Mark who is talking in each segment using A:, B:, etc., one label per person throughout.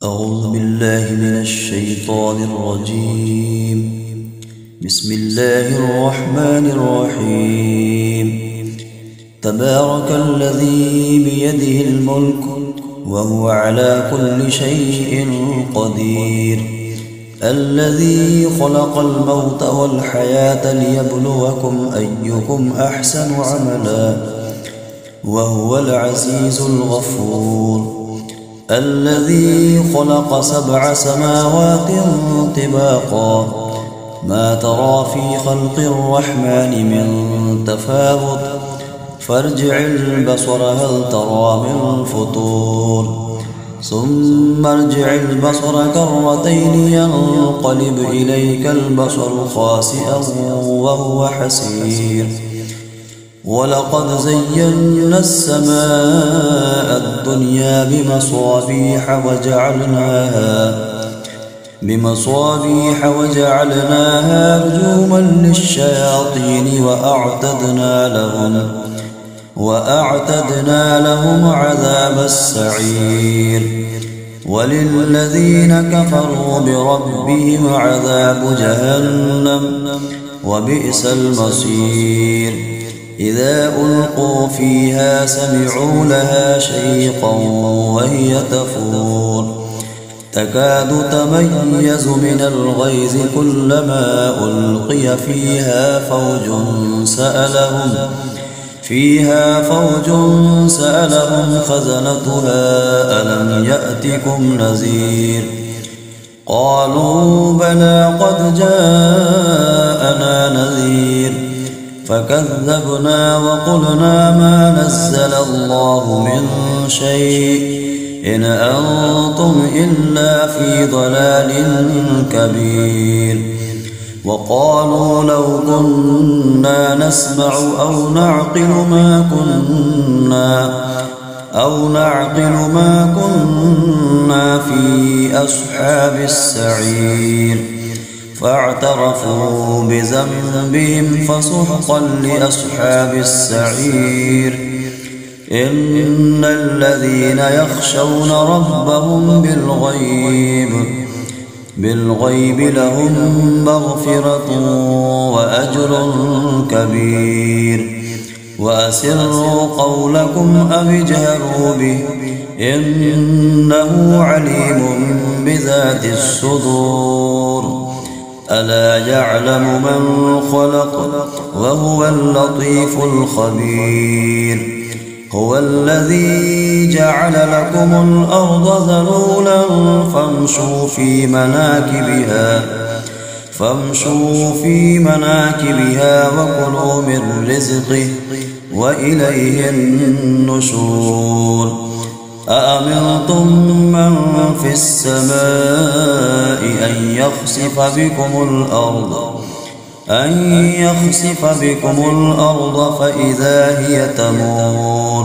A: أعوذ بالله من الشيطان الرجيم. بسم الله الرحمن الرحيم. تبارك الذي بيده الملك وهو على كل شيء قدير، الذي خلق الموت والحياة ليبلوكم أيكم أحسن عملا وهو العزيز الغفور، الذي خلق 7 سماوات طباقا ما ترى في خلق الرحمن من تفاوت فارجع البصر هل ترى من فطور، ثم ارجع البصر كرتين ينقلب إليك البصر خاسئا وهو حسير، ولقد زينا السماء الدنيا بمصابيح وجعلناها رجوما للشياطين وأعتدنا لهم عذاب السعير، وللذين كفروا بربهم عذاب جهنم وبئس المصير. إذا ألقوا فيها سمعوا لها شهيقا وهي تفور تكاد تميز من الغيظ كلما ألقي فيها فوج سألهم خزنتها ألم يأتكم نذير، قالوا بلى قد جاءنا نذير فكذبنا وقلنا ما نزل الله من شيء إن أنتم إلا في ضلال كبير، وقالوا لو كنا نسمع أو نعقل ما كنا في أصحاب السعير، فاعترفوا بذنبهم فسحقا لأصحاب السعير. إن الذين يخشون ربهم بالغيب لهم مغفرة وأجر كبير، وأسروا قولكم أو اجهروا به إنه عليم بذات الصدور، ألا يعلم من خلق وهو اللطيف الخبير. هو الذي جعل لكم الأرض ذلولا فامشوا في مناكبها وكلوا من رزقه وإليه النشور. أأمنتم من في السماء أن يخسف بكم الأرض فإذا هي تمور،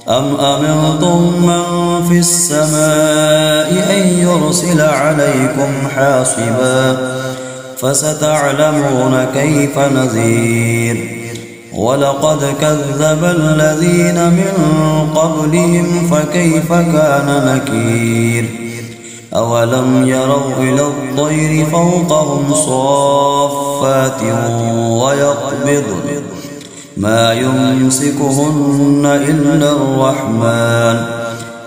A: أم أمنتم من في السماء أن يرسل عليكم حاصبا فستعلمون كيف نذير. ولقد كذب الذين من قبلهم فكيف كان نكير. أولم يروا إلى الطير فوقهم صافات ويقبضن ما يمسكهن إلا الرحمن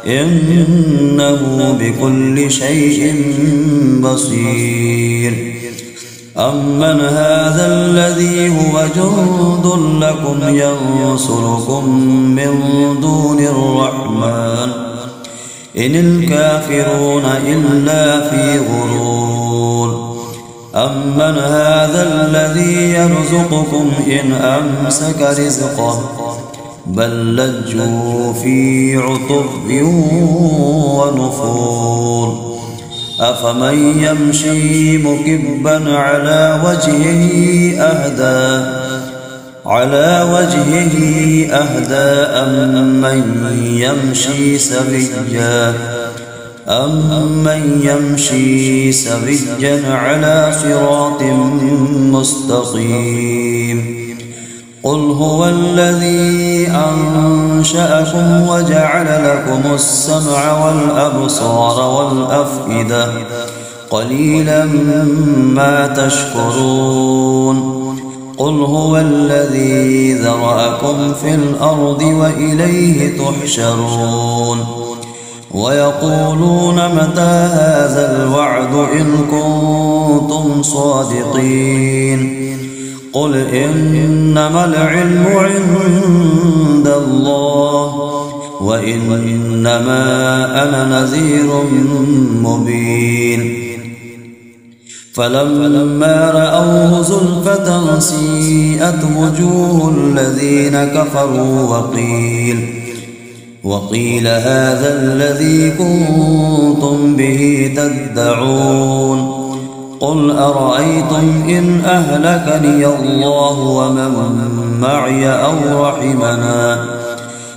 A: إنه بكل شيء بصير. أمن هذا الذي هو جند لكم ينصركم من دون الرحمن إن الكافرون إلا في غرور. أمن هذا الذي يرزقكم إن أمسك رزقه بل لجوا في عتب ونفور. أفمن يمشي مكبا على وجهه أهدى أمن يمشي سويا على صراط مستقيم. قل هو الذي أنشأكم وجعل لكم السمع والأبصار والأفئدة قليلا ما تشكرون قل هو الذي ذرأكم في الأرض وإليه تحشرون ويقولون متى هذا الوعد إن كنتم صادقين قل إنما العلم عند الله وإنما أنا نذير مبين فلما رأوه زلفة سيئت وجوه الذين كفروا وقيل هذا الذي كنتم به تدعون قل أرأيتم إن أهلكني الله ومن معي أو رحمنا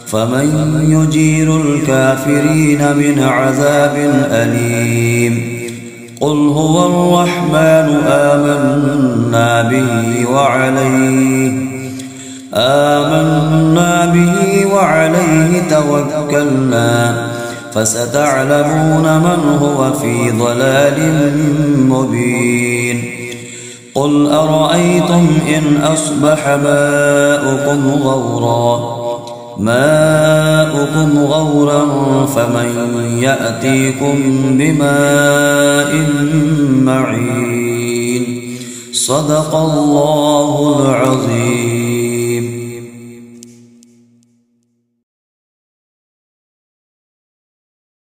A: فمن يجير الكافرين من عذاب أليم قل هو الرحمن آمنا به وعليه توكلنا فستعلمون من هو في ضلال مبين قل أرأيتم إن أصبح ماؤكم غورا فمن يأتيكم بماء معين صدق الله العظيم.